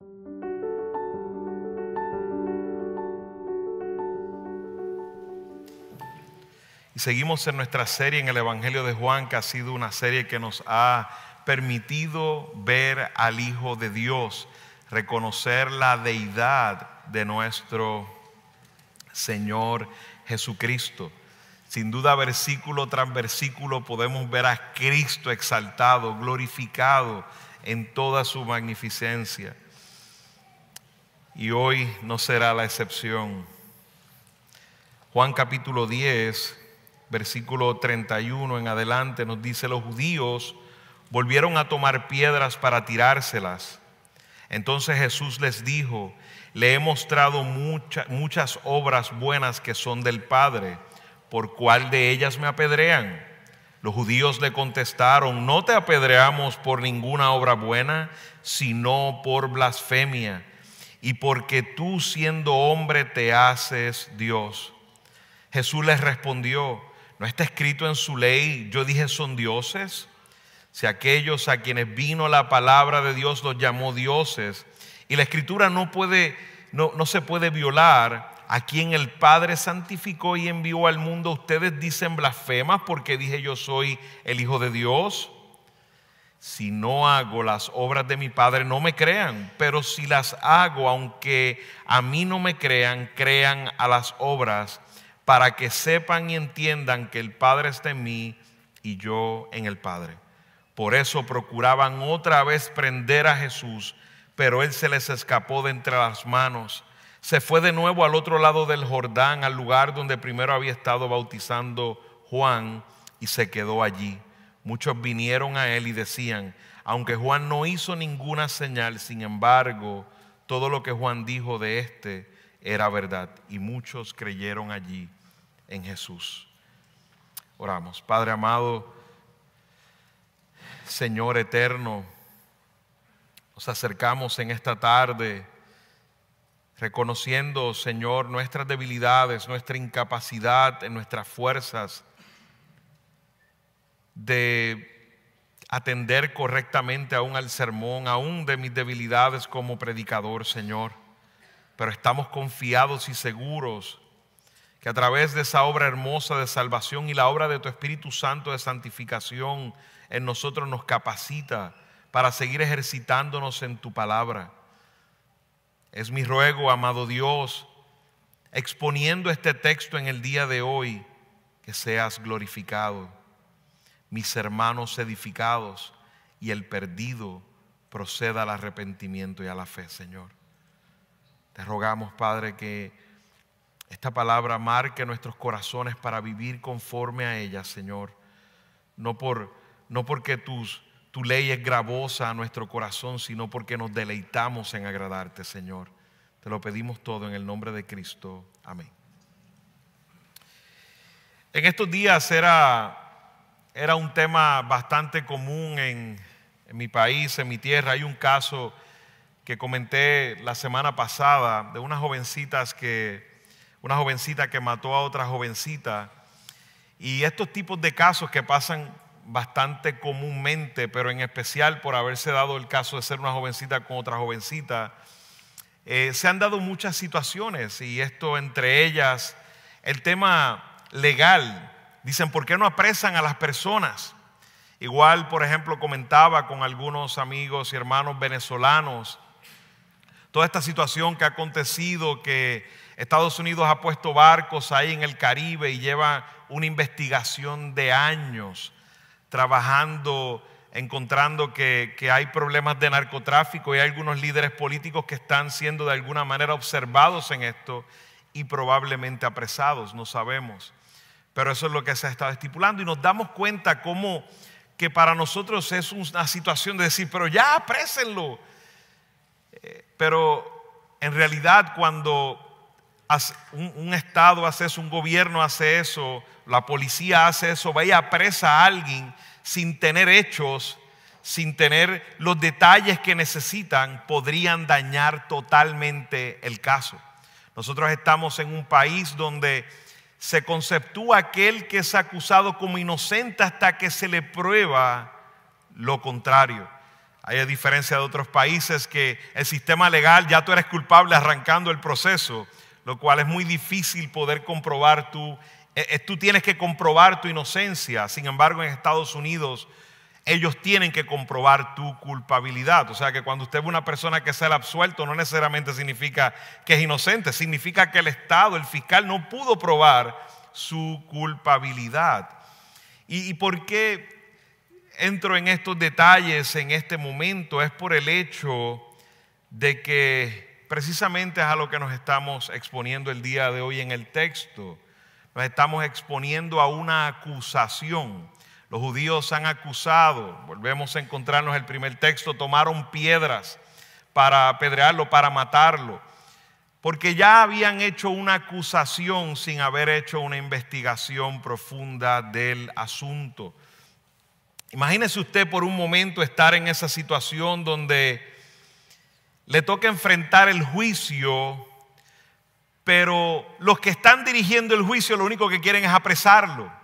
Y seguimos en nuestra serie en el Evangelio de Juan, que ha sido una serie que nos ha permitido ver al Hijo de Dios, reconocer la deidad de nuestro Señor Jesucristo. Sin duda, versículo tras versículo podemos ver a Cristo exaltado, glorificado en toda su magnificencia. Y hoy no será la excepción. Juan capítulo 10, versículo 31 en adelante nos dice: los judíos volvieron a tomar piedras para tirárselas. Entonces Jesús les dijo: le he mostrado muchas obras buenas que son del Padre. ¿Por cuál de ellas me apedrean? Los judíos le contestaron: no te apedreamos por ninguna obra buena, sino por blasfemia, y porque tú, siendo hombre, te haces Dios. Jesús les respondió: ¿no está escrito en su ley, yo dije son dioses? Si aquellos a quienes vino la palabra de Dios los llamó dioses, y la escritura no se puede violar, a quien el Padre santificó y envió al mundo, ustedes dicen blasfemas porque dije yo soy el Hijo de Dios. Si no hago las obras de mi Padre, no me crean, pero si las hago, aunque a mí no me crean, crean a las obras, para que sepan y entiendan que el Padre está en mí y yo en el Padre. Por eso procuraban otra vez prender a Jesús, pero él se les escapó de entre las manos. Se fue de nuevo al otro lado del Jordán, al lugar donde primero había estado bautizando Juan, y se quedó allí. Muchos vinieron a él y decían: aunque Juan no hizo ninguna señal, sin embargo, todo lo que Juan dijo de éste era verdad. Y muchos creyeron allí en Jesús. Oramos. Padre amado, Señor eterno, nos acercamos en esta tarde reconociendo, Señor, nuestras debilidades, nuestra incapacidad en nuestras fuerzas de atender correctamente aún al sermón, aún de mis debilidades como predicador, Señor. Pero estamos confiados y seguros que a través de esa obra hermosa de salvación y la obra de tu Espíritu Santo de santificación en nosotros nos capacita para seguir ejercitándonos en tu palabra. Es mi ruego, amado Dios, exponiendo este texto en el día de hoy, que seas glorificado, mis hermanos edificados y el perdido proceda al arrepentimiento y a la fe, Señor. Te rogamos, Padre, que esta palabra marque nuestros corazones para vivir conforme a ella, Señor. No porque tu ley es gravosa a nuestro corazón, sino porque nos deleitamos en agradarte, Señor. Te lo pedimos todo en el nombre de Cristo. Amén. En estos días era un tema bastante común en mi país, en mi tierra. Hay un caso que comenté la semana pasada de una jovencita que mató a otra jovencita. Y estos tipos de casos que pasan bastante comúnmente, pero en especial por haberse dado el caso de ser una jovencita con otra jovencita, se han dado muchas situaciones, y esto entre ellas el tema legal. Dicen: ¿por qué no apresan a las personas? Igual, por ejemplo, comentaba con algunos amigos y hermanos venezolanos toda esta situación que ha acontecido, que Estados Unidos ha puesto barcos ahí en el Caribe y lleva una investigación de años trabajando, encontrando que hay problemas de narcotráfico, y hay algunos líderes políticos que están siendo de alguna manera observados en esto y probablemente apresados, no sabemos. Pero eso es lo que se ha estado estipulando, y nos damos cuenta cómo que para nosotros es una situación de decir: pero ya aprésenlo. Pero en realidad, cuando un Estado hace eso, un gobierno hace eso, la policía hace eso, va y apresa a alguien sin tener hechos, sin tener los detalles que necesitan, podrían dañar totalmente el caso. Nosotros estamos en un país donde se conceptúa aquel que es acusado como inocente hasta que se le prueba lo contrario. Hay, a diferencia de otros países, que el sistema legal ya tú eres culpable arrancando el proceso, lo cual es muy difícil poder comprobar tú tienes que comprobar tu inocencia. Sin embargo, en Estados Unidos ellos tienen que comprobar tu culpabilidad. O sea que cuando usted ve una persona que sale absuelto, no necesariamente significa que es inocente, significa que el Estado, el fiscal, no pudo probar su culpabilidad. ¿Y por qué entro en estos detalles en este momento? Es por el hecho de que precisamente es a lo que nos estamos exponiendo el día de hoy en el texto. Nos estamos exponiendo a una acusación. Los judíos han acusado, volvemos a encontrarnos el primer texto, tomaron piedras para apedrearlo, para matarlo, porque ya habían hecho una acusación sin haber hecho una investigación profunda del asunto. Imagínese usted por un momento estar en esa situación donde le toca enfrentar el juicio, pero los que están dirigiendo el juicio lo único que quieren es apresarlo.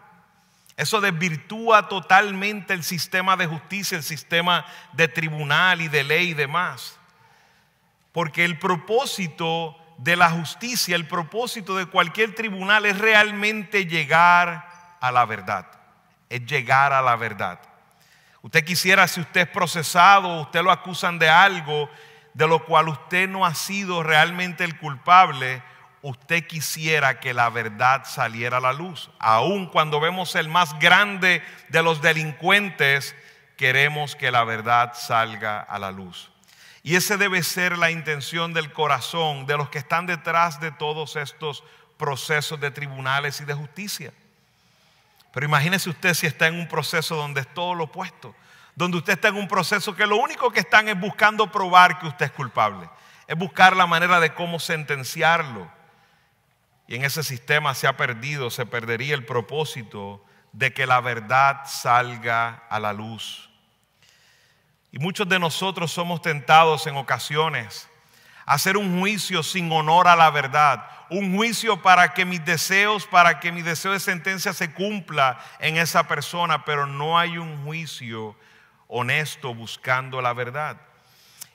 Eso desvirtúa totalmente el sistema de justicia, el sistema de tribunal y de ley y demás. Porque el propósito de la justicia, el propósito de cualquier tribunal es realmente llegar a la verdad. Es llegar a la verdad. Usted quisiera, si usted es procesado, usted lo acusan de algo de lo cual usted no ha sido realmente el culpable, usted quisiera que la verdad saliera a la luz. Aun cuando vemos el más grande de los delincuentes, queremos que la verdad salga a la luz. Y esa debe ser la intención del corazón de los que están detrás de todos estos procesos de tribunales y de justicia. Pero imagínese usted si está en un proceso donde es todo lo opuesto, donde usted está en un proceso que lo único que están es buscando probar que usted es culpable, es buscar la manera de cómo sentenciarlo. Y en ese sistema se perdería el propósito de que la verdad salga a la luz. Y muchos de nosotros somos tentados en ocasiones a hacer un juicio sin honor a la verdad, un juicio para que mis deseos de sentencia se cumpla en esa persona, pero no hay un juicio honesto buscando la verdad.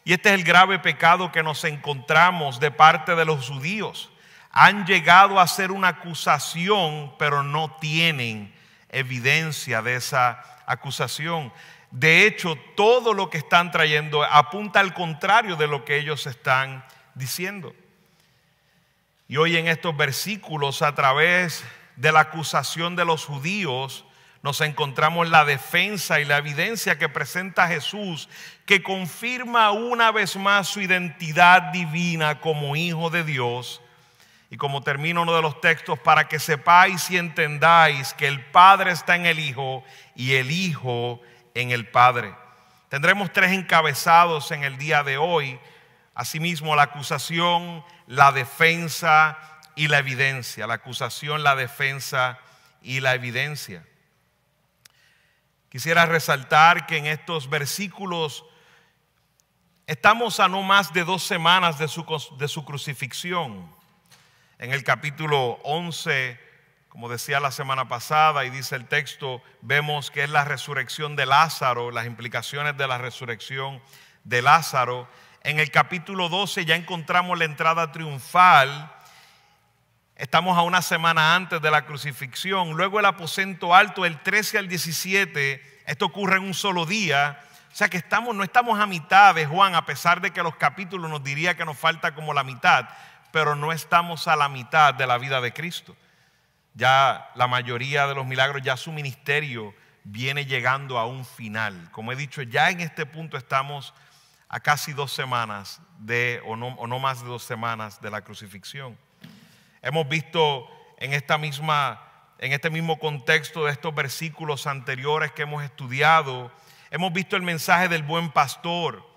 Y este es el grave pecado que nos encontramos de parte de los judíos. Han llegado a hacer una acusación, pero no tienen evidencia de esa acusación. De hecho, todo lo que están trayendo apunta al contrario de lo que ellos están diciendo. Y hoy en estos versículos, a través de la acusación de los judíos, nos encontramos la defensa y la evidencia que presenta Jesús, que confirma una vez más su identidad divina como Hijo de Dios. Y como termina uno de los textos, para que sepáis y entendáis que el Padre está en el Hijo y el Hijo en el Padre. Tendremos tres encabezados en el día de hoy. Asimismo, la acusación, la defensa y la evidencia. La acusación, la defensa y la evidencia. Quisiera resaltar que en estos versículos estamos a no más de 2 semanas de su crucifixión. En el capítulo 11, como decía la semana pasada y dice el texto, vemos que es la resurrección de Lázaro, las implicaciones de la resurrección de Lázaro. En el capítulo 12 ya encontramos la entrada triunfal. Estamos a una semana antes de la crucifixión. Luego el aposento alto, el 13 al 17, esto ocurre en un solo día. O sea que no estamos a mitad de Juan, a pesar de que los capítulos nos diría que nos falta como la mitad, pero no estamos a la mitad de la vida de Cristo. Ya la mayoría de los milagros, ya su ministerio viene llegando a un final. Como he dicho, ya en este punto estamos a casi 2 semanas o no más de 2 semanas de la crucifixión. Hemos visto en este mismo contexto de estos versículos anteriores que hemos estudiado, hemos visto el mensaje del buen pastor.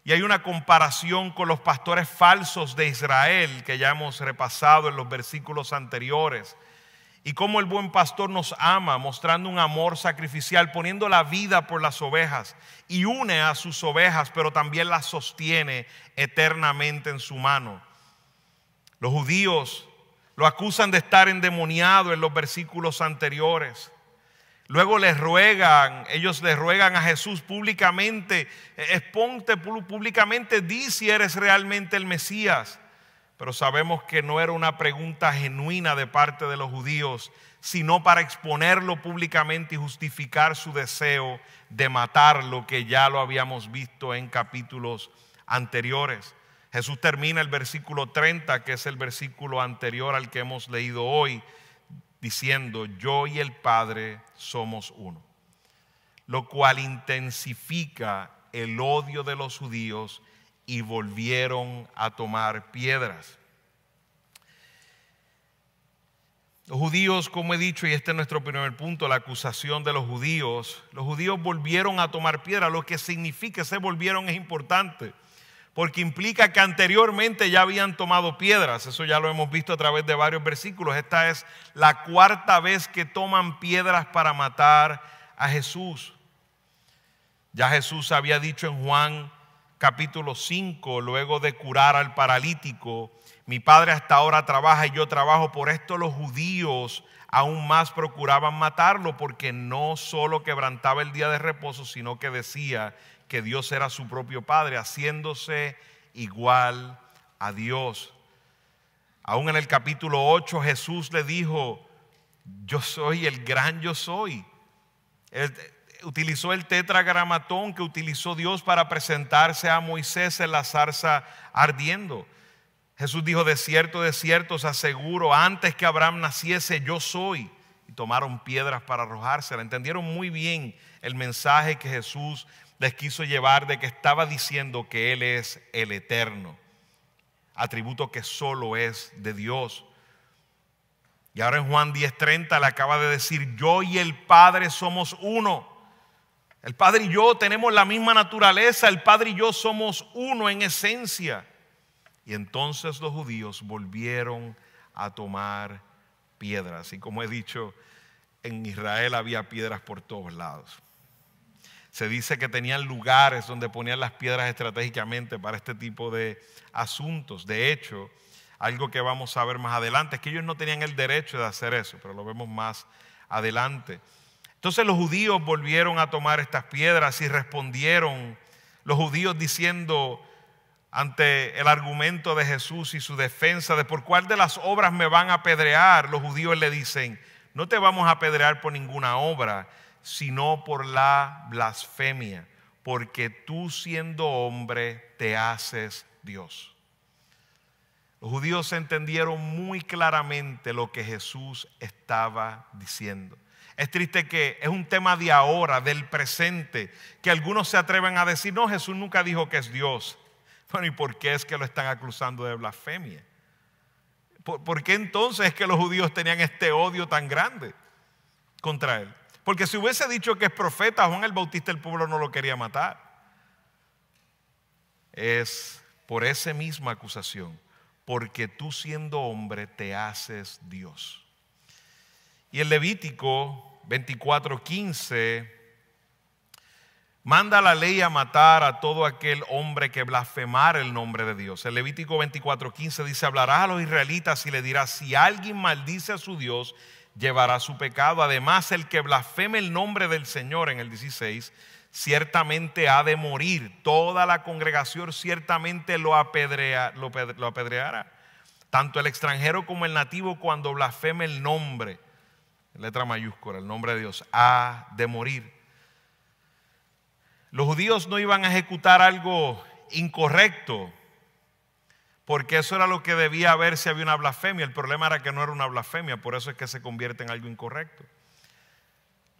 Y hay una comparación con los pastores falsos de Israel que ya hemos repasado en los versículos anteriores. Y cómo el buen pastor nos ama, mostrando un amor sacrificial, poniendo la vida por las ovejas. Y une a sus ovejas, pero también las sostiene eternamente en su mano. Los judíos lo acusan de estar endemoniado en los versículos anteriores. Luego ellos le ruegan a Jesús públicamente, exponte públicamente, di si eres realmente el Mesías. Pero sabemos que no era una pregunta genuina de parte de los judíos, sino para exponerlo públicamente y justificar su deseo de matarlo, que ya lo habíamos visto en capítulos anteriores. Jesús termina el versículo 30, que es el versículo anterior al que hemos leído hoy, diciendo: yo y el Padre somos uno, lo cual intensifica el odio de los judíos y volvieron a tomar piedras. Los judíos, como he dicho, y este es nuestro primer punto, la acusación de los judíos volvieron a tomar piedras. Lo que significa ese volvieron es importante, porque implica que anteriormente ya habían tomado piedras. Eso ya lo hemos visto a través de varios versículos. Esta es la cuarta vez que toman piedras para matar a Jesús. Ya Jesús había dicho en Juan capítulo 5, luego de curar al paralítico: mi Padre hasta ahora trabaja y yo trabajo. Por esto los judíos aún más procuraban matarlo, porque no solo quebrantaba el día de reposo, sino que decía que Dios era su propio Padre, haciéndose igual a Dios. Aún en el capítulo 8 Jesús le dijo: yo soy el gran yo soy. Él utilizó el tetragramatón que utilizó Dios para presentarse a Moisés en la zarza ardiendo. Jesús dijo: de cierto os aseguro, antes que Abraham naciese, yo soy. Y tomaron piedras para arrojársela. Entendieron muy bien el mensaje que Jesús les quiso llevar, de que estaba diciendo que Él es el eterno, atributo que solo es de Dios. Y ahora en Juan 10:30 le acaba de decir: yo y el Padre somos uno. El Padre y yo tenemos la misma naturaleza, el Padre y yo somos uno en esencia. Y entonces los judíos volvieron a tomar piedras. Y como he dicho, en Israel había piedras por todos lados. Se dice que tenían lugares donde ponían las piedras estratégicamente para este tipo de asuntos. De hecho, algo que vamos a ver más adelante es que ellos no tenían el derecho de hacer eso, pero lo vemos más adelante. Entonces los judíos volvieron a tomar estas piedras y respondieron los judíos diciendo, ante el argumento de Jesús y su defensa de por cuál de las obras me van a apedrear, los judíos le dicen: no te vamos a apedrear por ninguna obra, sino por la blasfemia, porque tú siendo hombre te haces Dios. Los judíos entendieron muy claramente lo que Jesús estaba diciendo. Es triste que es un tema de ahora, del presente, que algunos se atreven a decir: no, Jesús nunca dijo que es Dios. Bueno, ¿y por qué es que lo están acusando de blasfemia? ¿Por qué entonces es que los judíos tenían este odio tan grande contra él? Porque si hubiese dicho que es profeta, Juan el Bautista, el pueblo no lo quería matar. Es por esa misma acusación, porque tú siendo hombre te haces Dios. Y el Levítico 24:15 manda la ley a matar a todo aquel hombre que blasfemara el nombre de Dios. El Levítico 24:15 dice: hablarás a los israelitas y le dirás: si alguien maldice a su Dios, llevará su pecado. Además, el que blasfeme el nombre del Señor, en el 16, ciertamente ha de morir. Toda la congregación ciertamente lo apedreará. Tanto el extranjero como el nativo, cuando blasfeme el nombre, en letra mayúscula, el nombre de Dios, ha de morir. Los judíos no iban a ejecutar algo incorrecto, porque eso era lo que debía haber si había una blasfemia. El problema era que no era una blasfemia, por eso es que se convierte en algo incorrecto.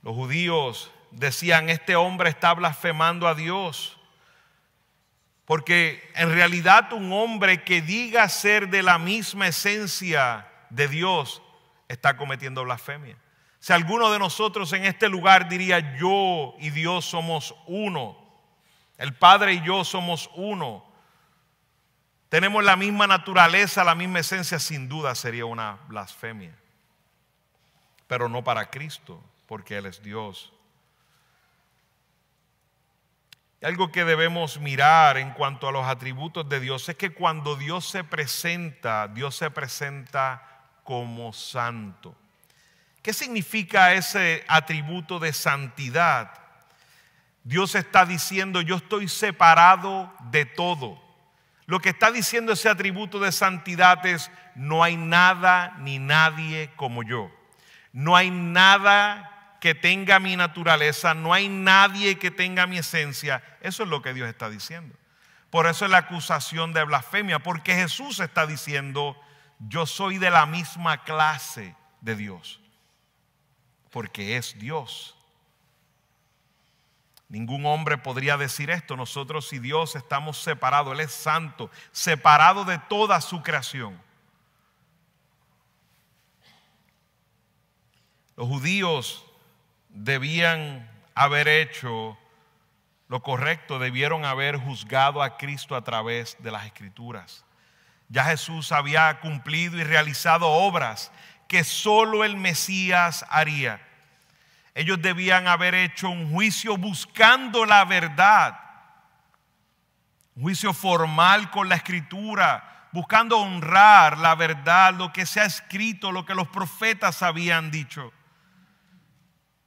Los judíos decían: este hombre está blasfemando a Dios, porque en realidad un hombre que diga ser de la misma esencia de Dios está cometiendo blasfemia. Si alguno de nosotros en este lugar diría: yo y Dios somos uno, el Padre y yo somos uno, tenemos la misma naturaleza, la misma esencia, sin duda sería una blasfemia. Pero no para Cristo, porque Él es Dios. Y algo que debemos mirar en cuanto a los atributos de Dios es que cuando Dios se presenta como santo. ¿Qué significa ese atributo de santidad? Dios está diciendo, yo estoy separado de todo. Lo que está diciendo ese atributo de santidad es, no hay nada ni nadie como yo. No hay nada que tenga mi naturaleza, no hay nadie que tenga mi esencia. Eso es lo que Dios está diciendo. Por eso es la acusación de blasfemia, porque Jesús está diciendo, yo soy de la misma clase de Dios, porque es Dios. Ningún hombre podría decir esto. Nosotros y Dios estamos separados. Él es santo, separado de toda su creación. Los judíos debían haber hecho lo correcto, debieron haber juzgado a Cristo a través de las Escrituras. Ya Jesús había cumplido y realizado obras que solo el Mesías haría. Ellos debían haber hecho un juicio buscando la verdad, un juicio formal con la Escritura, buscando honrar la verdad, lo que se ha escrito, lo que los profetas habían dicho.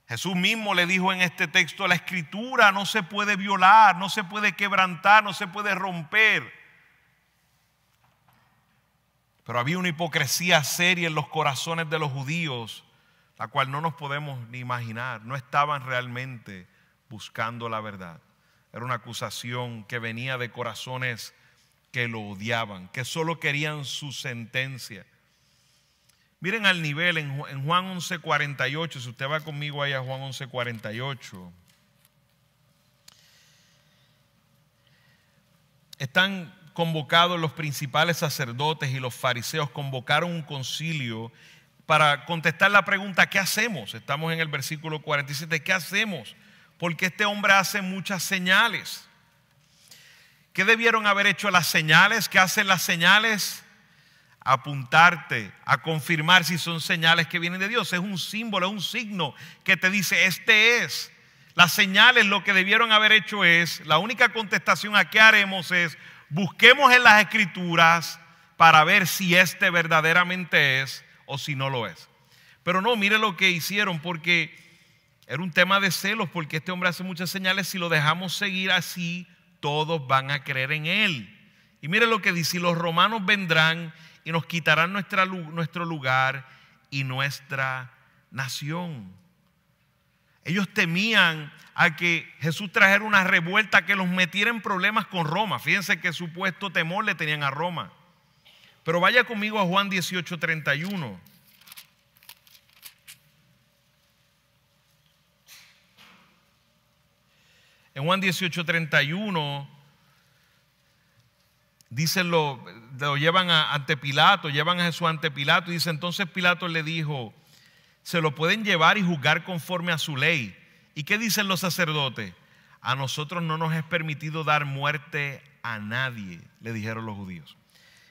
Jesús mismo le dijo en este texto, la Escritura no se puede violar, no se puede quebrantar, no se puede romper. Pero había una hipocresía seria en los corazones de los judíos, la cual no nos podemos ni imaginar. No estaban realmente buscando la verdad. Era una acusación que venía de corazones que lo odiaban, que solo querían su sentencia. Miren al nivel en Juan 11:48, si usted va conmigo ahí a Juan 11:48. Están convocados los principales sacerdotes y los fariseos, convocaron un concilio para contestar la pregunta, ¿qué hacemos? Estamos en el versículo 47, ¿qué hacemos? Porque este hombre hace muchas señales. ¿Qué debieron haber hecho las señales? ¿Qué hacen las señales? Apuntarte, a confirmar si son señales que vienen de Dios. Es un símbolo, es un signo que te dice, este es. Las señales lo que debieron haber hecho es, la única contestación a qué haremos es, busquemos en las Escrituras para ver si este verdaderamente es o si no lo es. Pero no, mire lo que hicieron, porque era un tema de celos, porque este hombre hace muchas señales, si lo dejamos seguir así, todos van a creer en él. Y mire lo que dice, y los romanos vendrán y nos quitarán nuestro lugar y nuestra nación. Ellos temían a que Jesús trajera una revuelta que los metiera en problemas con Roma. Fíjense qué supuesto temor le tenían a Roma. Pero vaya conmigo a Juan 18:31. En Juan 18:31 dicen lo llevan ante Pilato, llevan a Jesús ante Pilato y dice, entonces Pilato le dijo, se lo pueden llevar y juzgar conforme a su ley. ¿Y qué dicen los sacerdotes? A nosotros no nos es permitido dar muerte a nadie, le dijeron los judíos.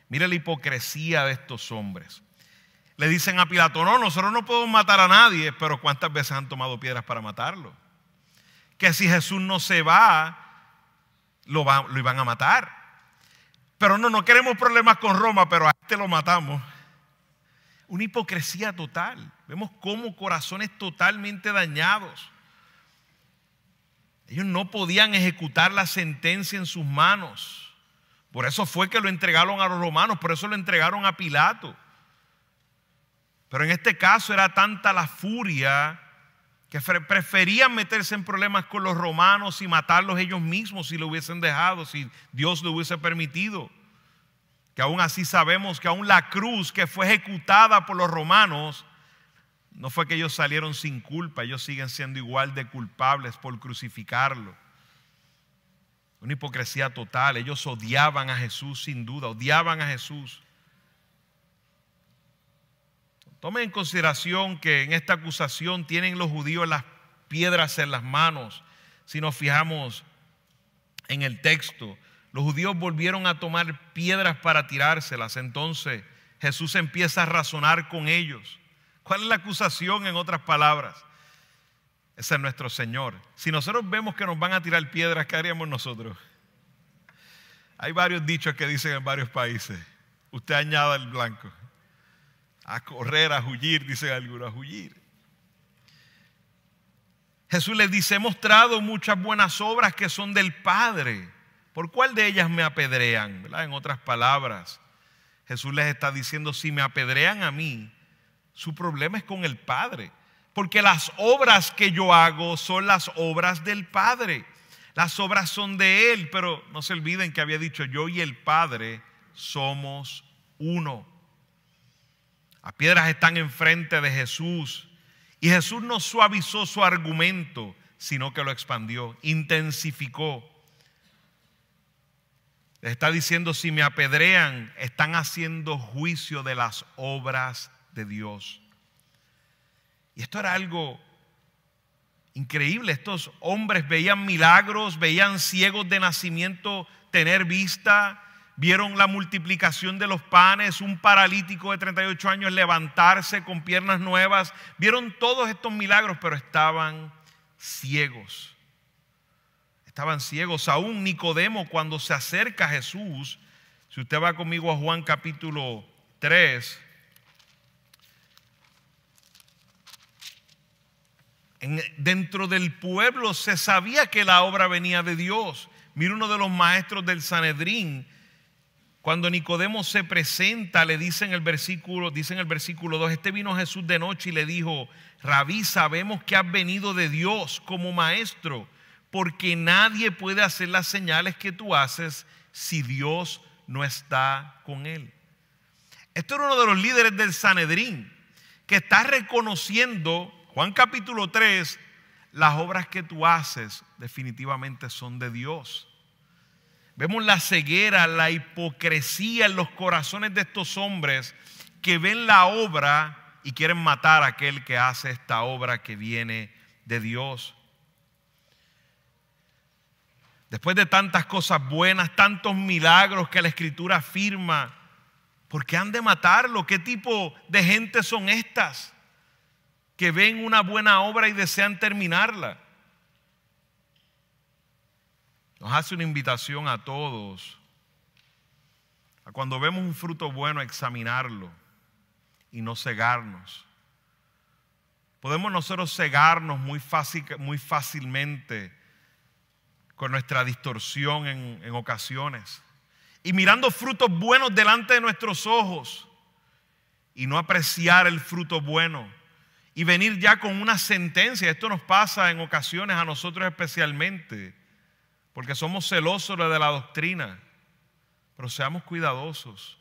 Mire la hipocresía de estos hombres. Le dicen a Pilato, no, nosotros no podemos matar a nadie, pero ¿cuántas veces han tomado piedras para matarlo? Que si Jesús no se va, lo iban a matar. Pero no queremos problemas con Roma, pero a este lo matamos. Una hipocresía total. Vemos cómo corazones totalmente dañados. Ellos no podían ejecutar la sentencia en sus manos. Por eso fue que lo entregaron a los romanos, por eso lo entregaron a Pilato. Pero en este caso era tanta la furia que preferían meterse en problemas con los romanos y matarlos ellos mismos si lo hubiesen dejado, si Dios lo hubiese permitido. Que aún así sabemos que aún la cruz que fue ejecutada por los romanos, no fue que ellos salieron sin culpa, ellos siguen siendo igual de culpables por crucificarlo. Una hipocresía total. Ellos odiaban a Jesús sin duda, odiaban a Jesús. Tomen en consideración que en esta acusación tienen los judíos las piedras en las manos. Si nos fijamos en el texto, los judíos volvieron a tomar piedras para tirárselas. Entonces Jesús empieza a razonar con ellos. ¿Cuál es la acusación en otras palabras? Ese es nuestro Señor. Si nosotros vemos que nos van a tirar piedras, ¿qué haríamos nosotros? Hay varios dichos que dicen en varios países. Usted añada el blanco. A correr, a huir, dicen algunos, a huir. Jesús les dice: he mostrado muchas buenas obras que son del Padre. ¿Por cuál de ellas me apedrean? ¿Verdad? En otras palabras, Jesús les está diciendo: si me apedrean a mí, su problema es con el Padre. Porque las obras que yo hago son las obras del Padre. Las obras son de Él, pero no se olviden que había dicho: yo y el Padre somos uno. Las piedras están enfrente de Jesús y Jesús no suavizó su argumento, sino que lo expandió, intensificó. Les está diciendo: si me apedrean, están haciendo juicio de las obras de Dios. Y esto era algo increíble. Estos hombres veían milagros, veían ciegos de nacimiento tener vista, vieron la multiplicación de los panes, un paralítico de 38 años levantarse con piernas nuevas. Vieron todos estos milagros, pero estaban ciegos. Estaban ciegos. Aún Nicodemo, cuando se acerca a Jesús, si usted va conmigo a Juan capítulo 3, dentro del pueblo se sabía que la obra venía de Dios. Mira, uno de los maestros del Sanedrín, cuando Nicodemo se presenta, le dice en el versículo 2: este vino Jesús de noche y le dijo: Rabí, sabemos que has venido de Dios como maestro, porque nadie puede hacer las señales que tú haces si Dios no está con él. Esto era uno de los líderes del Sanedrín que está reconociendo, Juan capítulo 3, las obras que tú haces definitivamente son de Dios. Vemos la ceguera, la hipocresía en los corazones de estos hombres que ven la obra y quieren matar a aquel que hace esta obra que viene de Dios. Después de tantas cosas buenas, tantos milagros que la Escritura afirma, ¿por qué han de matarlo? ¿Qué tipo de gente son estas que ven una buena obra y desean terminarla? Nos hace una invitación a todos a, cuando vemos un fruto bueno, examinarlo y no cegarnos. Podemos nosotros cegarnos muy fácilmente con nuestra distorsión en ocasiones, y mirando frutos buenos delante de nuestros ojos y no apreciar el fruto bueno y venir ya con una sentencia. Esto nos pasa en ocasiones a nosotros especialmente, porque somos celosos de la doctrina. Pero seamos cuidadosos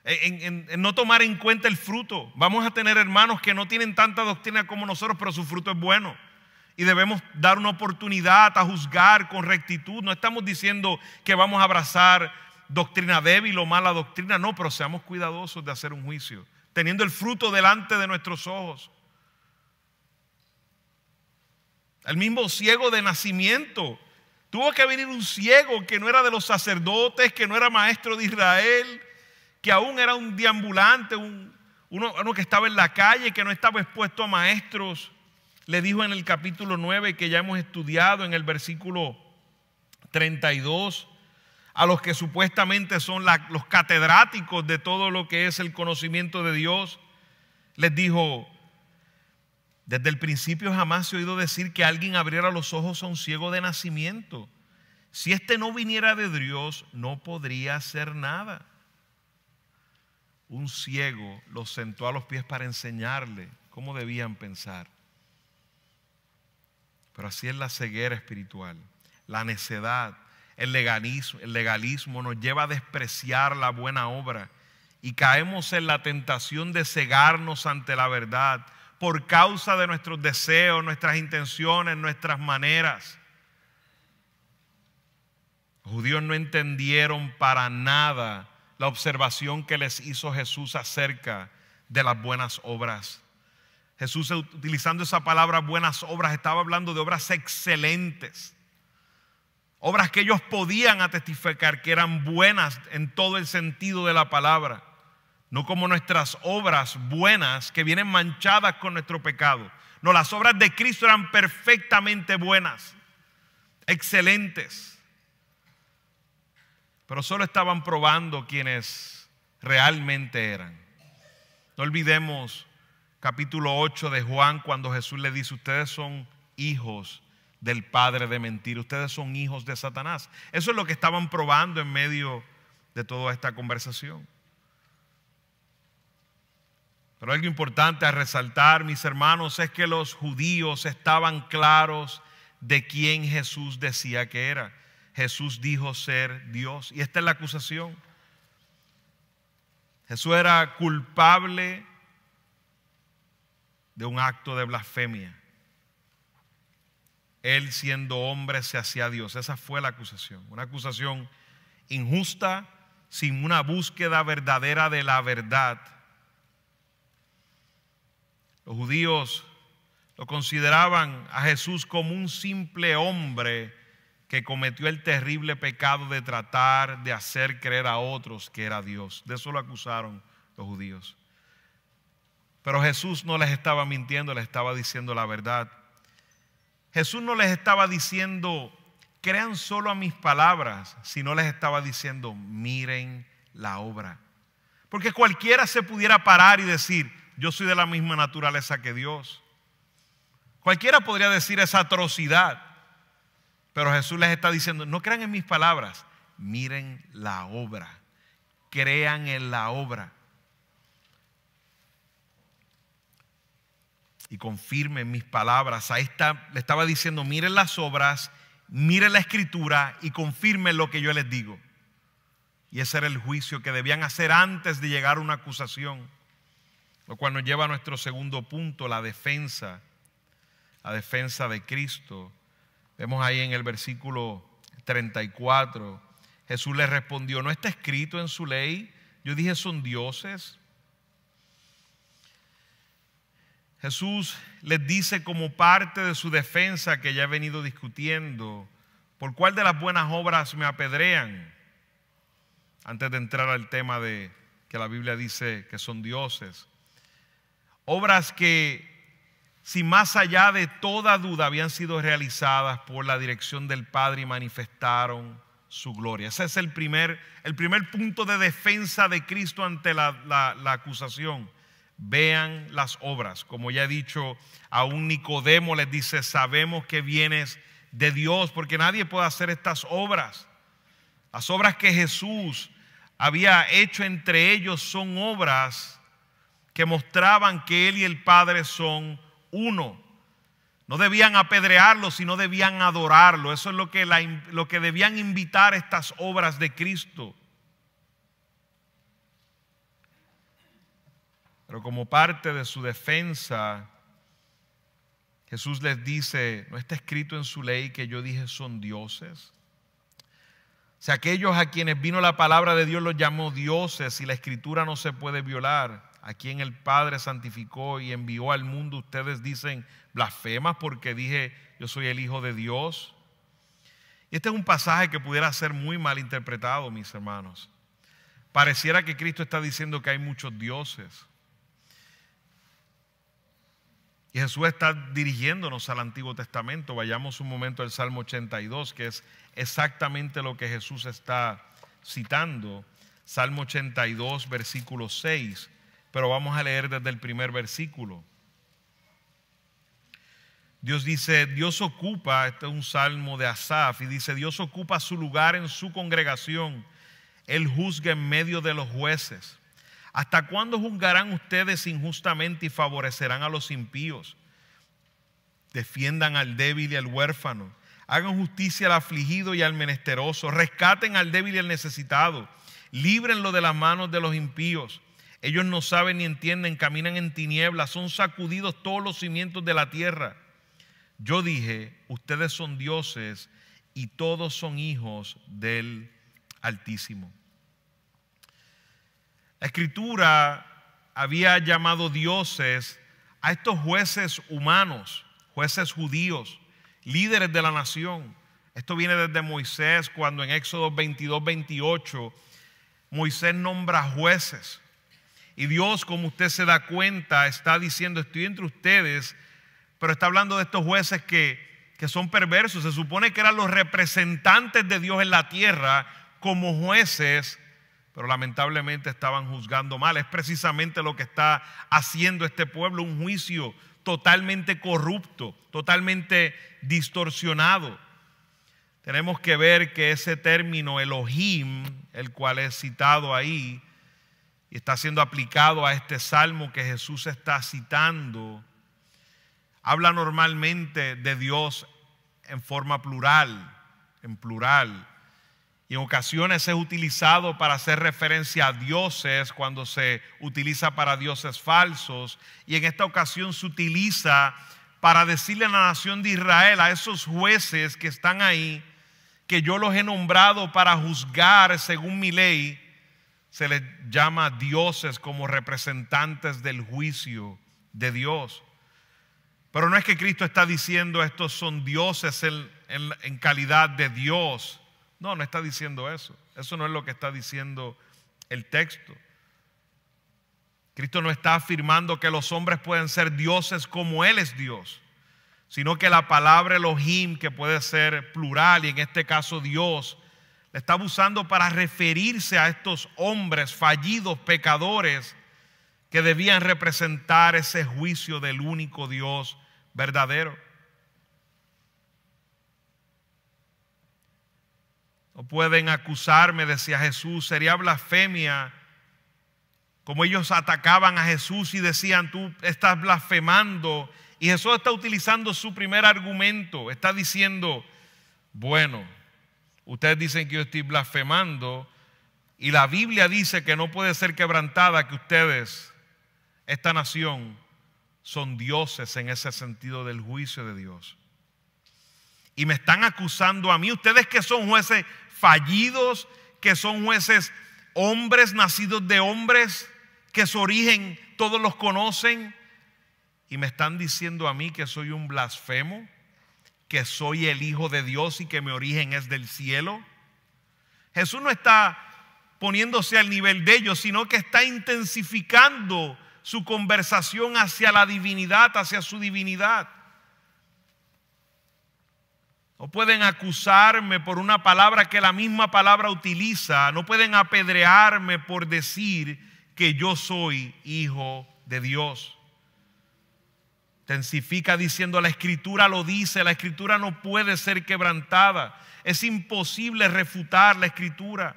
en no tomar en cuenta el fruto. Vamos a tener hermanos que no tienen tanta doctrina como nosotros, pero su fruto es bueno, y debemos dar una oportunidad a juzgar con rectitud. No estamos diciendo que vamos a abrazar doctrina débil o mala doctrina, no, pero seamos cuidadosos de hacer un juicio, teniendo el fruto delante de nuestros ojos. El mismo ciego de nacimiento, tuvo que venir un ciego que no era de los sacerdotes, que no era maestro de Israel, que aún era un deambulante, uno que estaba en la calle, que no estaba expuesto a maestros. Le dijo en el capítulo 9, que ya hemos estudiado, en el versículo 32, a los que supuestamente son los catedráticos de todo lo que es el conocimiento de Dios, les dijo: desde el principio jamás he oído decir que alguien abriera los ojos a un ciego de nacimiento. Si este no viniera de Dios, no podría hacer nada. Un ciego los sentó a los pies para enseñarle cómo debían pensar. Pero así es la ceguera espiritual, la necedad, el legalismo nos lleva a despreciar la buena obra y caemos en la tentación de cegarnos ante la verdad por causa de nuestros deseos, nuestras intenciones, nuestras maneras. Los judíos no entendieron para nada la observación que les hizo Jesús acerca de las buenas obras. Jesús, utilizando esa palabra buenas obras, estaba hablando de obras excelentes, obras que ellos podían atestificar que eran buenas en todo el sentido de la palabra, no como nuestras obras buenas que vienen manchadas con nuestro pecado. No, las obras de Cristo eran perfectamente buenas, excelentes, pero solo estaban probando quienes realmente eran. No olvidemos capítulo 8 de Juan, cuando Jesús le dice: ustedes son hijos del padre de mentira, ustedes son hijos de Satanás. Eso es lo que estaban probando en medio de toda esta conversación. Pero algo importante a resaltar, mis hermanos, es que los judíos estaban claros de quién Jesús decía que era. Jesús dijo ser Dios, y esta es la acusación. Jesús era culpable de un acto de blasfemia. Él, siendo hombre, se hacía Dios. Esa fue la acusación. Una acusación injusta, sin una búsqueda verdadera de la verdad. Los judíos lo consideraban a Jesús como un simple hombre que cometió el terrible pecado de tratar de hacer creer a otros que era Dios. De eso lo acusaron los judíos. Pero Jesús no les estaba mintiendo, les estaba diciendo la verdad. Jesús no les estaba diciendo, crean solo a mis palabras, sino les estaba diciendo, miren la obra. Porque cualquiera se pudiera parar y decir, yo soy de la misma naturaleza que Dios. Cualquiera podría decir esa atrocidad. Pero Jesús les está diciendo, no crean en mis palabras, miren la obra. Crean en la obra. Y confirmen mis palabras. Ahí está, le estaba diciendo, miren las obras, miren la escritura y confirmen lo que yo les digo. Y ese era el juicio que debían hacer antes de llegar a una acusación. Lo cual nos lleva a nuestro segundo punto, la defensa de Cristo. Vemos ahí en el versículo 34, Jesús les respondió, ¿no está escrito en su ley? Yo dije, son dioses. Jesús les dice como parte de su defensa que ya he venido discutiendo, ¿por cuál de las buenas obras me apedrean? Antes de entrar al tema de que la Biblia dice que son dioses. Obras que, sin más allá de toda duda, habían sido realizadas por la dirección del Padre y manifestaron su gloria. Ese es el primer punto de defensa de Cristo ante la acusación. Vean las obras. Como ya he dicho, a un Nicodemo les dice, sabemos que vienes de Dios, porque nadie puede hacer estas obras. Las obras que Jesús había hecho entre ellos son obras que mostraban que Él y el Padre son uno. No debían apedrearlo, sino debían adorarlo. Eso es lo que debían invitar estas obras de Cristo. Pero como parte de su defensa, Jesús les dice, ¿no está escrito en su ley que yo dije son dioses? O sea, aquellos a quienes vino la palabra de Dios los llamó dioses y la escritura no se puede violar. A quien el Padre santificó y envió al mundo, ustedes dicen blasfemas porque dije yo soy el Hijo de Dios. Y este es un pasaje que pudiera ser muy mal interpretado, mis hermanos. Pareciera que Cristo está diciendo que hay muchos dioses. Y Jesús está dirigiéndonos al Antiguo Testamento. Vayamos un momento al Salmo 82, que es exactamente lo que Jesús está citando. Salmo 82, versículo 6. Pero vamos a leer desde el primer versículo. Dios dice, Dios ocupa, este es un salmo de Asaf, y dice, Dios ocupa su lugar en su congregación. Él juzga en medio de los jueces. ¿Hasta cuándo juzgarán ustedes injustamente y favorecerán a los impíos? Defiendan al débil y al huérfano. Hagan justicia al afligido y al menesteroso. Rescaten al débil y al necesitado. Líbrenlo de las manos de los impíos. Ellos no saben ni entienden, caminan en tinieblas, son sacudidos todos los cimientos de la tierra. Yo dije, ustedes son dioses y todos son hijos del Altísimo. La Escritura había llamado dioses a estos jueces humanos, jueces judíos, líderes de la nación. Esto viene desde Moisés, cuando en Éxodo 22, 28, Moisés nombra jueces. Y Dios, como usted se da cuenta, está diciendo, estoy entre ustedes, pero está hablando de estos jueces que son perversos. Se supone que eran los representantes de Dios en la tierra como jueces, pero lamentablemente estaban juzgando mal. Es precisamente lo que está haciendo este pueblo, un juicio totalmente corrupto, totalmente distorsionado. Tenemos que ver que ese término Elohim, el cual es citado ahí y está siendo aplicado a este salmo que Jesús está citando, habla normalmente de Dios en forma plural, en plural. Y en ocasiones es utilizado para hacer referencia a dioses cuando se utiliza para dioses falsos. Y en esta ocasión se utiliza para decirle a la nación de Israel, a esos jueces que están ahí, que yo los he nombrado para juzgar según mi ley. Se les llama dioses como representantes del juicio de Dios. Pero no es que Cristo está diciendo estos son dioses en calidad de Dios. No está diciendo eso. Eso no es lo que está diciendo el texto. Cristo no está afirmando que los hombres pueden ser dioses como Él es Dios, sino que la palabra Elohim, que puede ser plural y en este caso Dios, la está usando para referirse a estos hombres fallidos, pecadores, que debían representar ese juicio del único Dios verdadero. No pueden acusarme, decía Jesús, sería blasfemia. Como ellos atacaban a Jesús y decían, tú estás blasfemando. Y Jesús está utilizando su primer argumento. Está diciendo, bueno, ustedes dicen que yo estoy blasfemando y la Biblia dice que no puede ser quebrantada, que ustedes, esta nación, son dioses en ese sentido del juicio de Dios. Y me están acusando a mí, ustedes que son jueces fallidos, que son jueces hombres, nacidos de hombres, que su origen todos los conocen, y me están diciendo a mí que soy un blasfemo, que soy el Hijo de Dios y que mi origen es del cielo. Jesús no está poniéndose al nivel de ellos, sino que está intensificando su conversación hacia la divinidad, hacia su divinidad. No pueden acusarme por una palabra que la misma palabra utiliza. No pueden apedrearme por decir que yo soy hijo de Dios. Intensifica diciendo, la Escritura lo dice, la Escritura no puede ser quebrantada. Es imposible refutar la Escritura.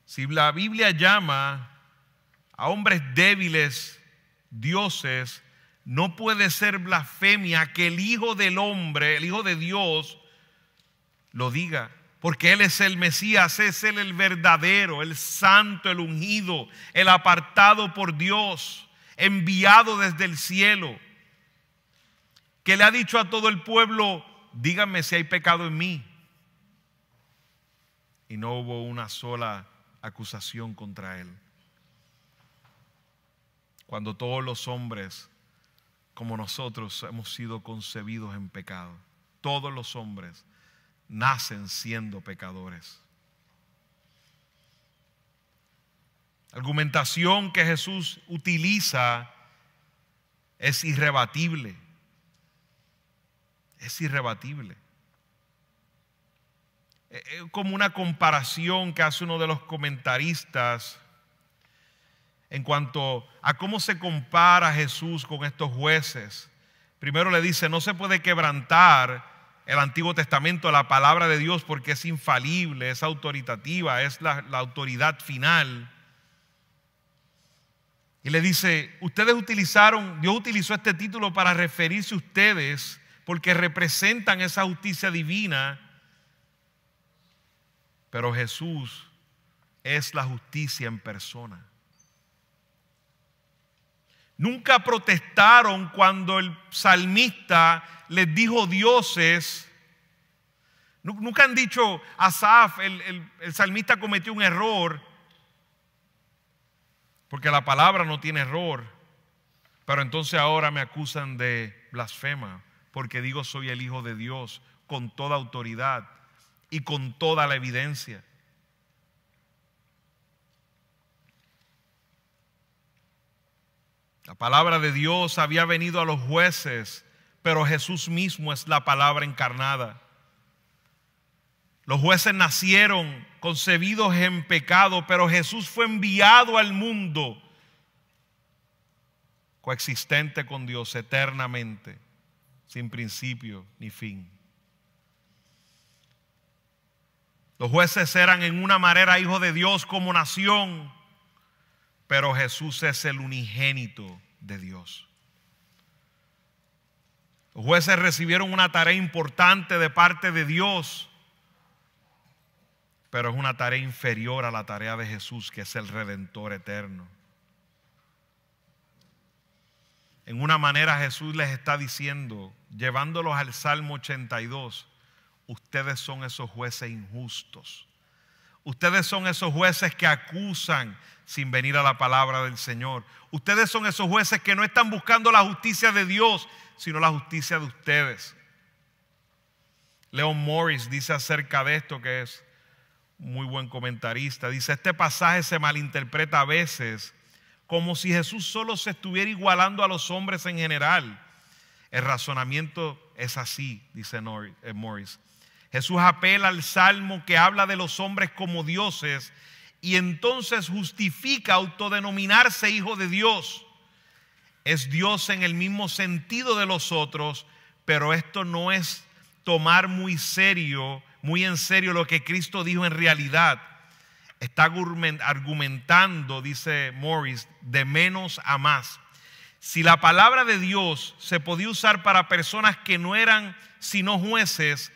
Si la Biblia llama a hombres débiles dioses, no puede ser blasfemia que el Hijo del Hombre, el Hijo de Dios, lo diga. Porque Él es el Mesías, es Él el verdadero, el santo, el ungido, el apartado por Dios, enviado desde el cielo, que le ha dicho a todo el pueblo, díganme si hay pecado en mí. Y no hubo una sola acusación contra Él. Cuando todos los hombres como nosotros hemos sido concebidos en pecado. Todos los hombres nacen siendo pecadores. La argumentación que Jesús utiliza es irrebatible. Es irrebatible. Es como una comparación que hace uno de los comentaristas en cuanto a cómo se compara Jesús con estos jueces. Primero le dice, no se puede quebrantar el Antiguo Testamento, la palabra de Dios, porque es infalible, es autoritativa, es la autoridad final. Y le dice, Dios utilizó este título para referirse a ustedes, porque representan esa justicia divina, pero Jesús es la justicia en persona. Nunca protestaron cuando el salmista les dijo dioses. Nunca han dicho, Asaf, el salmista cometió un error, porque la palabra no tiene error. Pero entonces ahora me acusan de blasfema, porque digo soy el Hijo de Dios con toda autoridad y con toda la evidencia. La palabra de Dios había venido a los jueces, pero Jesús mismo es la palabra encarnada. Los jueces nacieron concebidos en pecado, pero Jesús fue enviado al mundo coexistente con Dios eternamente, sin principio ni fin. Los jueces eran en una manera hijos de Dios como nación, pero Jesús es el unigénito de Dios. Los jueces recibieron una tarea importante de parte de Dios, pero es una tarea inferior a la tarea de Jesús, que es el Redentor eterno. En una manera Jesús les está diciendo, llevándolos al Salmo 82, ustedes son esos jueces injustos. Ustedes son esos jueces que acusan sin venir a la palabra del Señor. Ustedes son esos jueces que no están buscando la justicia de Dios, sino la justicia de ustedes. Leon Morris dice acerca de esto, que es muy buen comentarista, dice: este pasaje se malinterpreta a veces como si Jesús solo se estuviera igualando a los hombres en general. El razonamiento es así, dice Morris. Jesús apela al Salmo que habla de los hombres como dioses y entonces justifica autodenominarse hijo de Dios. Es Dios en el mismo sentido de los otros, pero esto no es tomar muy en serio lo que Cristo dijo en realidad. Está argumentando, dice Morris, de menos a más. Si la palabra de Dios se podía usar para personas que no eran sino jueces,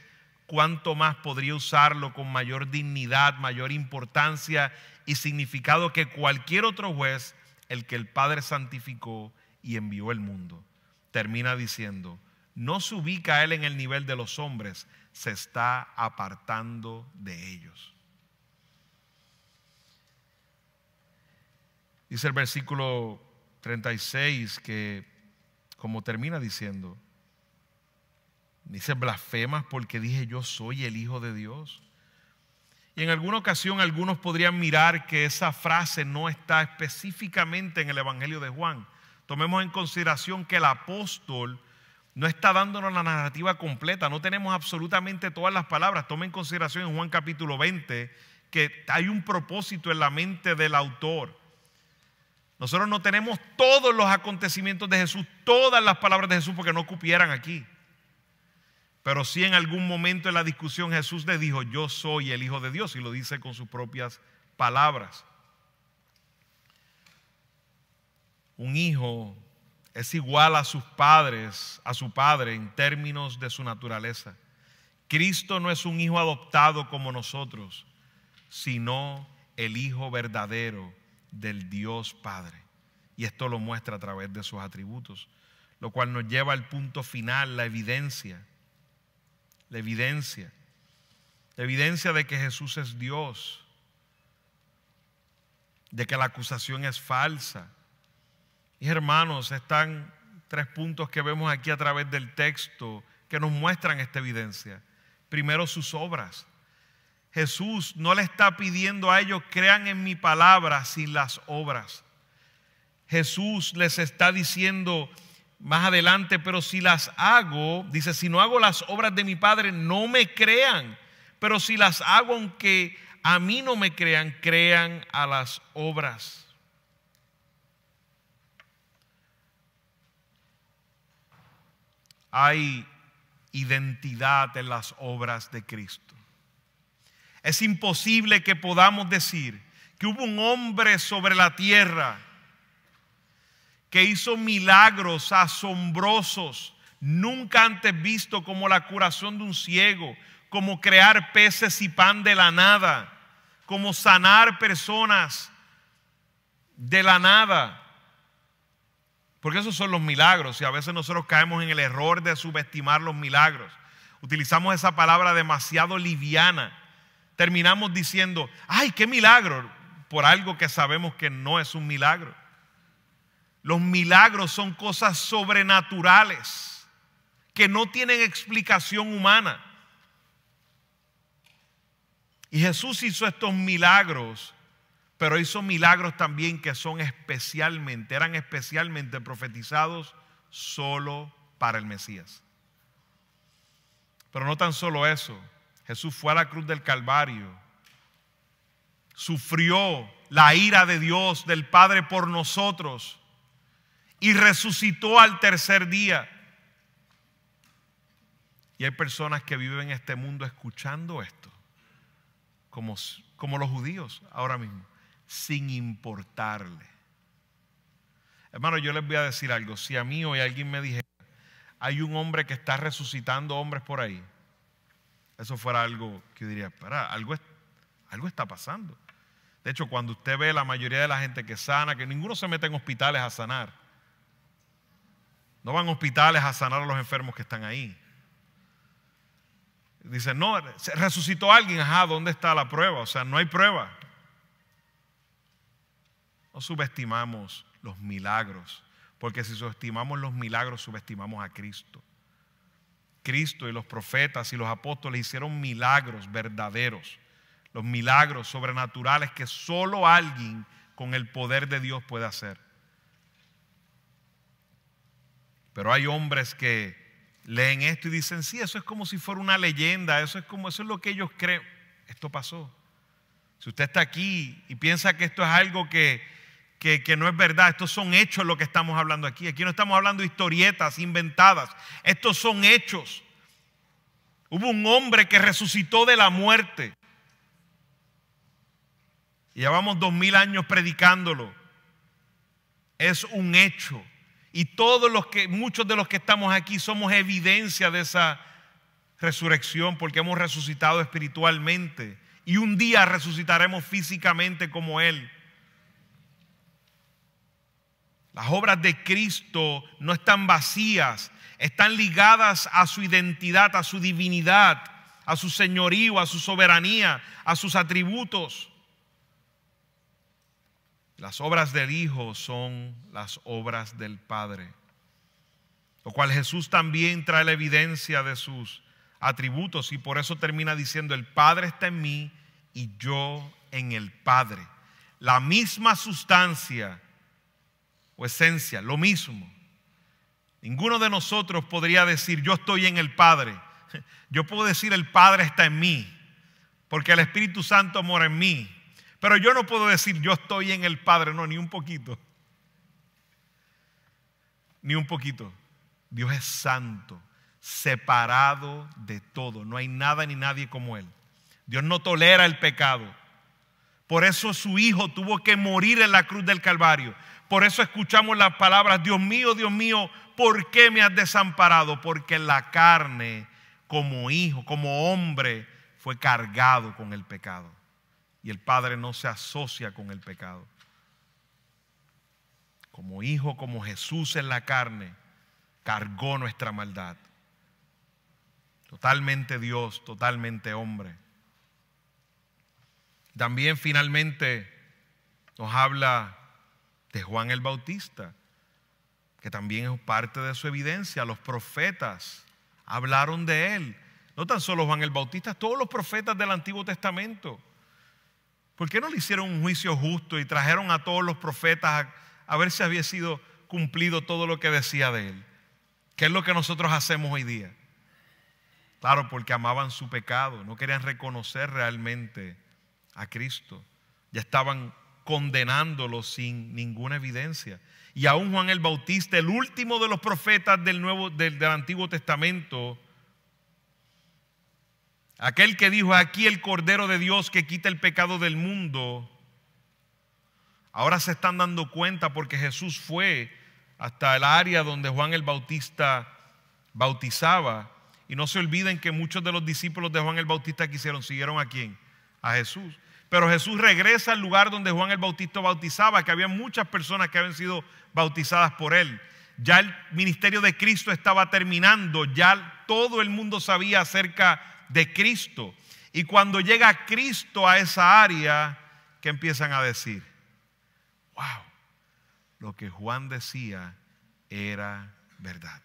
¿cuánto más podría usarlo con mayor dignidad, mayor importancia y significado que cualquier otro juez, el que el Padre santificó y envió al mundo? Termina diciendo: no se ubica a él en el nivel de los hombres, se está apartando de ellos. Dice el versículo 36 que, como termina diciendo, dice: blasfemas porque dije yo soy el Hijo de Dios. Y en alguna ocasión algunos podrían mirar que esa frase no está específicamente en el Evangelio de Juan. Tomemos en consideración que el apóstol no está dándonos la narrativa completa, no tenemos absolutamente todas las palabras. Tome en consideración en Juan capítulo 20 que hay un propósito en la mente del autor. Nosotros no tenemos todos los acontecimientos de Jesús, todas las palabras de Jesús, porque no cupieran aquí. Pero sí, en algún momento en la discusión Jesús le dijo: yo soy el Hijo de Dios, y lo dice con sus propias palabras. Un hijo es igual a sus padres, a su padre en términos de su naturaleza. Cristo no es un hijo adoptado como nosotros, sino el Hijo verdadero del Dios Padre. Y esto lo muestra a través de sus atributos, lo cual nos lleva al punto final, la evidencia. La evidencia de que Jesús es Dios, de que la acusación es falsa. Y hermanos, están 3 puntos que vemos aquí a través del texto que nos muestran esta evidencia. Primero, sus obras. Jesús no le está pidiendo a ellos: crean en mi palabra, sin las obras. Jesús les está diciendo más adelante: pero si las hago, dice, si no hago las obras de mi Padre, no me crean. Pero si las hago, aunque a mí no me crean, crean a las obras. Hay identidad en las obras de Cristo. Es imposible que podamos decir que hubo un hombre sobre la tierra que hizo milagros asombrosos, nunca antes visto, como la curación de un ciego, como crear peces y pan de la nada, como sanar personas de la nada. Porque esos son los milagros, y a veces nosotros caemos en el error de subestimar los milagros. Utilizamos esa palabra demasiado liviana. Terminamos diciendo: ¡ay, qué milagro!, por algo que sabemos que no es un milagro. Los milagros son cosas sobrenaturales que no tienen explicación humana. Y Jesús hizo estos milagros, pero hizo milagros también que eran especialmente profetizados solo para el Mesías. Pero no tan solo eso. Jesús fue a la cruz del Calvario, sufrió la ira de Dios, del Padre, por nosotros, y resucitó al tercer día. Y hay personas que viven en este mundo escuchando esto, como los judíos ahora mismo, sin importarle. Hermano, yo les voy a decir algo. Si a mí hoy alguien me dijera, hay un hombre que está resucitando hombres por ahí, eso fuera algo que yo diría, espera, algo está pasando. De hecho, cuando usted ve la mayoría de la gente que sana, que ninguno se mete en hospitales a sanar. No van a hospitales a sanar a los enfermos que están ahí. Dicen, no, resucitó alguien. Ajá, ¿dónde está la prueba? O sea, no hay prueba. No subestimamos los milagros, porque si subestimamos los milagros, subestimamos a Cristo. Cristo y los profetas y los apóstoles hicieron milagros verdaderos, los milagros sobrenaturales que solo alguien con el poder de Dios puede hacer. Pero hay hombres que leen esto y dicen, sí, eso es como si fuera una leyenda, eso es lo que ellos creen. Esto pasó. Si usted está aquí y piensa que esto es algo que no es verdad, estos son hechos lo que estamos hablando aquí. Aquí no estamos hablando de historietas inventadas, estos son hechos. Hubo un hombre que resucitó de la muerte. Y llevamos 2000 años predicándolo. Es un hecho. Y muchos de los que estamos aquí somos evidencia de esa resurrección, porque hemos resucitado espiritualmente. Y un día resucitaremos físicamente como Él. Las obras de Cristo no están vacías, están ligadas a su identidad, a su divinidad, a su señorío, a su soberanía, a sus atributos. Las obras del Hijo son las obras del Padre, lo cual Jesús también trae la evidencia de sus atributos y por eso termina diciendo, el Padre está en mí y yo en el Padre. La misma sustancia o esencia, lo mismo. Ninguno de nosotros podría decir, yo estoy en el Padre. Yo puedo decir, el Padre está en mí, porque el Espíritu Santo mora en mí. Pero yo no puedo decir, yo estoy en el Padre. No, ni un poquito. Ni un poquito. Dios es santo, separado de todo. No hay nada ni nadie como Él. Dios no tolera el pecado. Por eso su Hijo tuvo que morir en la cruz del Calvario. Por eso escuchamos las palabras, Dios mío, ¿por qué me has desamparado? Porque en la carne, como hijo, como hombre, fue cargado con el pecado. Y el Padre no se asocia con el pecado. Como hijo, como Jesús en la carne, cargó nuestra maldad. Totalmente Dios, totalmente hombre. También finalmente nos habla de Juan el Bautista, que también es parte de su evidencia. Los profetas hablaron de él. No tan solo Juan el Bautista, todos los profetas del Antiguo Testamento. ¿Por qué no le hicieron un juicio justo y trajeron a todos los profetas a ver si había sido cumplido todo lo que decía de él? ¿Qué es lo que nosotros hacemos hoy día? Claro, porque amaban su pecado, no querían reconocer realmente a Cristo. Ya estaban condenándolo sin ninguna evidencia. Y aún Juan el Bautista, el último de los profetas del Antiguo Testamento, aquel que dijo, aquí el Cordero de Dios que quita el pecado del mundo, ahora se están dando cuenta porque Jesús fue hasta el área donde Juan el Bautista bautizaba. Y no se olviden que muchos de los discípulos de Juan el Bautista siguieron ¿a quién? A Jesús. Pero Jesús regresa al lugar donde Juan el Bautista bautizaba, que había muchas personas que habían sido bautizadas por él. Ya el ministerio de Cristo estaba terminando, ya todo el mundo sabía acerca de Cristo. Y cuando llega Cristo a esa área, ¿qué empiezan a decir? Wow, lo que Juan decía era verdad.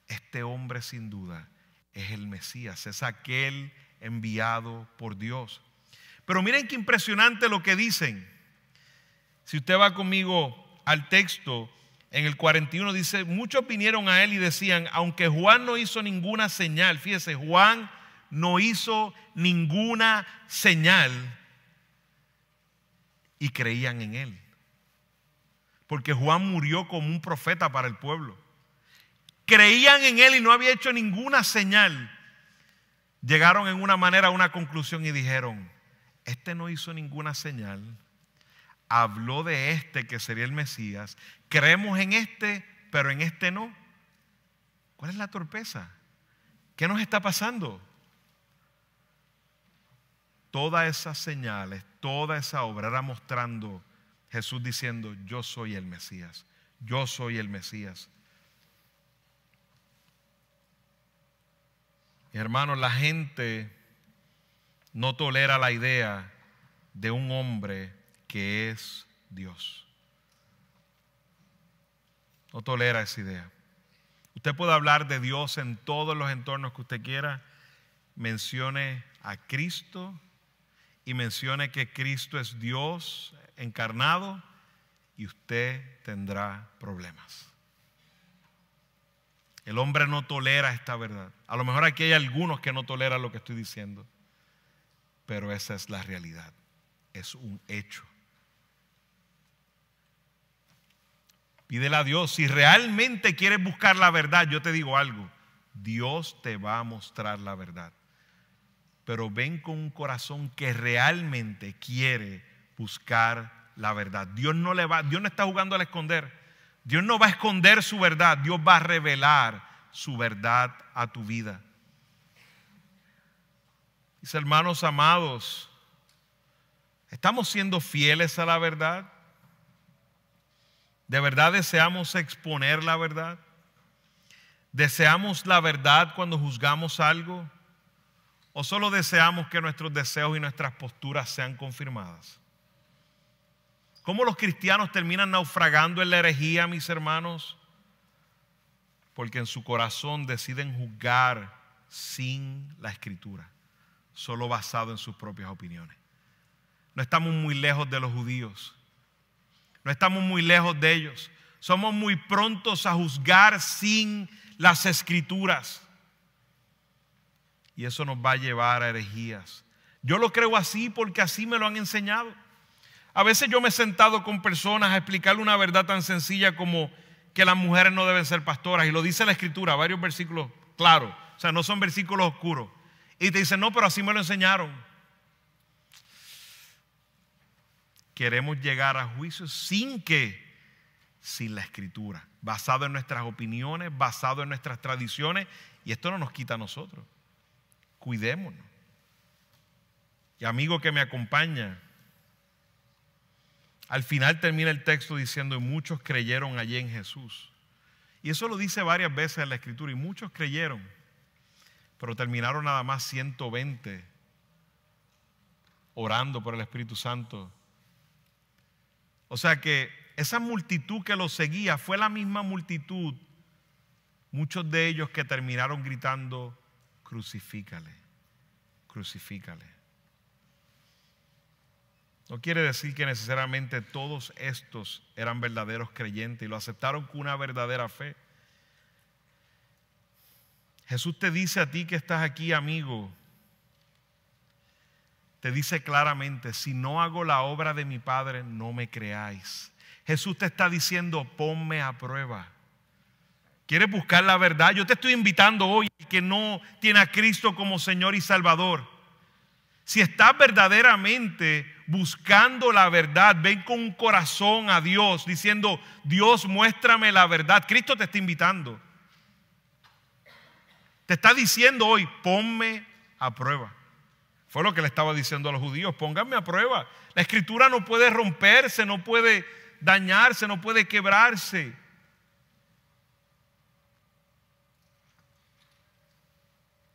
Este hombre sin duda es el Mesías, es aquel enviado por Dios. Pero miren qué impresionante lo que dicen. Si usted va conmigo al texto, en el 41 dice, muchos vinieron a él y decían, aunque Juan no hizo ninguna señal, fíjese, Juan no hizo ninguna señal, y creían en él. porque Juan murió como un profeta para el pueblo. Creían en él y no había hecho ninguna señal. Llegaron en una manera a una conclusión y dijeron: este no hizo ninguna señal, habló de este que sería el Mesías, creemos en este, pero en este no. ¿Cuál es la torpeza? ¿Qué nos está pasando? Todas esas señales, toda esa obra era mostrando Jesús diciendo: yo soy el Mesías, yo soy el Mesías. Hermanos, la gente no tolera la idea de un hombre que es Dios. No tolera esa idea. Usted puede hablar de Dios en todos los entornos que usted quiera. Mencione a Cristo y mencione que Cristo es Dios encarnado y usted tendrá problemas. El hombre no tolera esta verdad. A lo mejor aquí hay algunos que no toleran lo que estoy diciendo, pero esa es la realidad. Es un hecho. Pídele a Dios. Si realmente quieres buscar la verdad, yo te digo algo: Dios te va a mostrar la verdad. Pero ven con un corazón que realmente quiere buscar la verdad. Dios no está jugando al esconder. Dios no va a esconder su verdad. Dios va a revelar su verdad a tu vida. Mis hermanos amados, ¿estamos siendo fieles a la verdad? ¿De verdad deseamos exponer la verdad? ¿Deseamos la verdad cuando juzgamos algo? ¿O solo deseamos que nuestros deseos y nuestras posturas sean confirmadas? ¿Cómo los cristianos terminan naufragando en la herejía, mis hermanos? Porque en su corazón deciden juzgar sin la Escritura, solo basado en sus propias opiniones. No estamos muy lejos de los judíos. No estamos muy lejos de ellos. Somos muy prontos a juzgar sin las Escrituras. Y eso nos va a llevar a herejías. Yo lo creo así porque así me lo han enseñado. A veces yo me he sentado con personas a explicarle una verdad tan sencilla como que las mujeres no deben ser pastoras. Y lo dice la Escritura, varios versículos claros. O sea, no son versículos oscuros. Y te dicen: no, pero así me lo enseñaron. Queremos llegar a juicios sin la Escritura, basado en nuestras opiniones, basado en nuestras tradiciones. Y esto no nos quita a nosotros. Cuidémonos. Y amigo que me acompaña, al final termina el texto diciendo: y muchos creyeron allí en Jesús. Y eso lo dice varias veces en la Escritura. Y muchos creyeron, pero terminaron nada más 120 orando por el Espíritu Santo. O sea que esa multitud que los seguía fue la misma multitud, muchos de ellos que terminaron gritando: crucifícale, crucifícale. No quiere decir que necesariamente todos estos eran verdaderos creyentes y lo aceptaron con una verdadera fe. Jesús te dice a ti que estás aquí, amigo, te dice claramente: si no hago la obra de mi Padre, no me creáis. Jesús te está diciendo: ponme a prueba. ¿Quieres buscar la verdad? Yo te estoy invitando hoy, que no tiene a Cristo como Señor y Salvador. Si estás verdaderamente buscando la verdad, ven con un corazón a Dios diciendo: Dios, muéstrame la verdad. Cristo te está invitando. Te está diciendo hoy: ponme a prueba. Fue lo que le estaba diciendo a los judíos: pónganme a prueba. La Escritura no puede romperse, no puede dañarse, no puede quebrarse.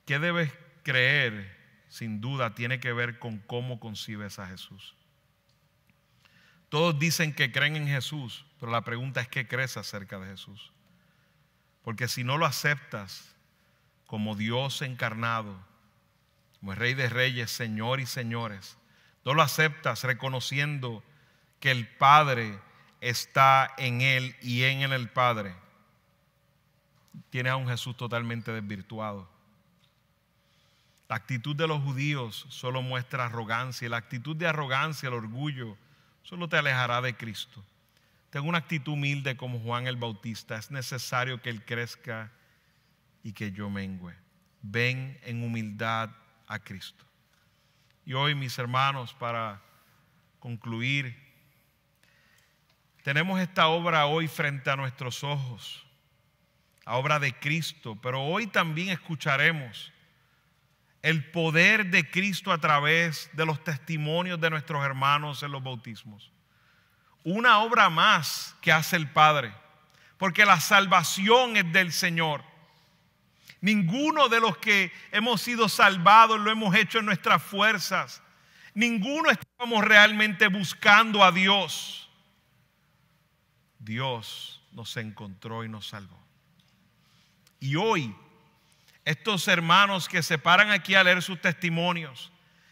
¿Qué debes creer? Sin duda tiene que ver con cómo concibes a Jesús. Todos dicen que creen en Jesús, pero la pregunta es: ¿qué crees acerca de Jesús? Porque si no lo aceptas como Dios encarnado, como el Rey de Reyes, Señor y señores, no lo aceptas reconociendo que el Padre está en Él y en Él el Padre, tienes a un Jesús totalmente desvirtuado. La actitud de los judíos solo muestra arrogancia, y la actitud de arrogancia, el orgullo, solo te alejará de Cristo. Tengo una actitud humilde como Juan el Bautista. Es necesario que Él crezca y que yo mengüe. Ven en humildad a Cristo. Y hoy, mis hermanos, para concluir, tenemos esta obra hoy frente a nuestros ojos, la obra de Cristo, pero hoy también escucharemos el poder de Cristo a través de los testimonios de nuestros hermanos en los bautismos. Una obra más que hace el Padre, porque la salvación es del Señor. Ninguno de los que hemos sido salvados lo hemos hecho en nuestras fuerzas. Ninguno estábamos realmente buscando a Dios. Dios nos encontró y nos salvó. Y hoy, estos hermanos que se paran aquí a leer sus testimonios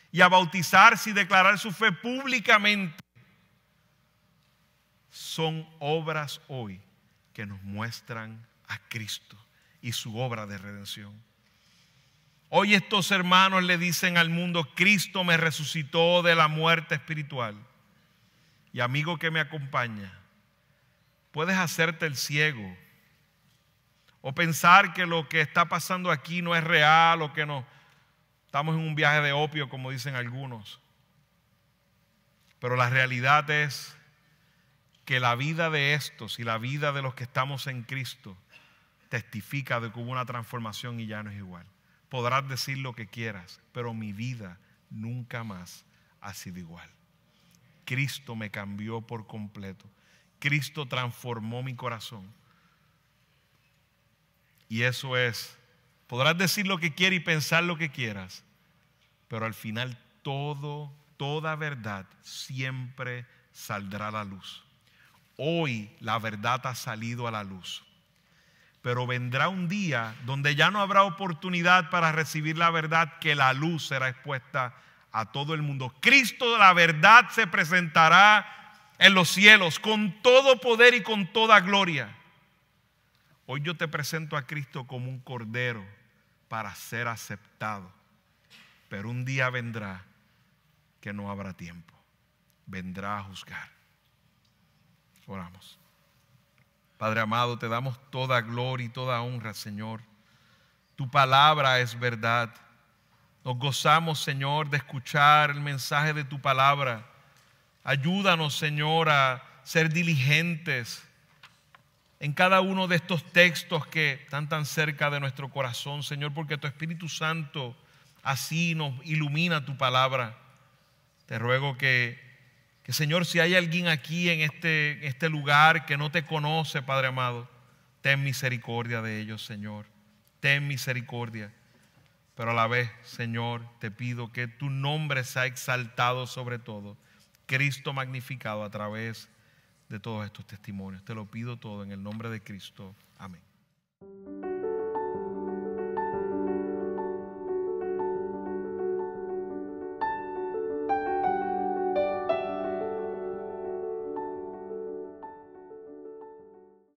y a bautizarse y declarar su fe públicamente, son obras hoy que nos muestran a Cristo y su obra de redención. Hoy estos hermanos le dicen al mundo: Cristo me resucitó de la muerte espiritual. Y amigo que me acompaña, puedes hacerte el ciego o pensar que lo que está pasando aquí no es real, o que no estamos en un viaje de opio, como dicen algunos. Pero la realidad es que la vida de estos y la vida de los que estamos en Cristo testifica de que hubo una transformación y ya no es igual. Podrás decir lo que quieras, pero mi vida nunca más ha sido igual. Cristo me cambió por completo. Cristo transformó mi corazón. Y eso es, podrás decir lo que quieras y pensar lo que quieras, pero al final toda verdad siempre saldrá a la luz. Hoy la verdad ha salido a la luz, pero vendrá un día donde ya no habrá oportunidad para recibir la verdad, que la luz será expuesta a todo el mundo. Cristo, la verdad, se presentará en los cielos con todo poder y con toda gloria. Hoy yo te presento a Cristo como un cordero para ser aceptado, pero un día vendrá que no habrá tiempo. Vendrá a juzgar. Oramos. Padre amado, te damos toda gloria y toda honra, Señor. Tu palabra es verdad. Nos gozamos, Señor, de escuchar el mensaje de tu palabra. Ayúdanos, Señor, a ser diligentes en cada uno de estos textos que están tan cerca de nuestro corazón, Señor, porque tu Espíritu Santo así nos ilumina tu palabra. Te ruego que Señor, si hay alguien aquí en este lugar que no te conoce, Padre amado, ten misericordia de ellos, Señor. Ten misericordia. Pero a la vez, Señor, te pido que tu nombre sea exaltado sobre todo. Cristo magnificado a través de todos estos testimonios. Te lo pido todo en el nombre de Cristo. Amén.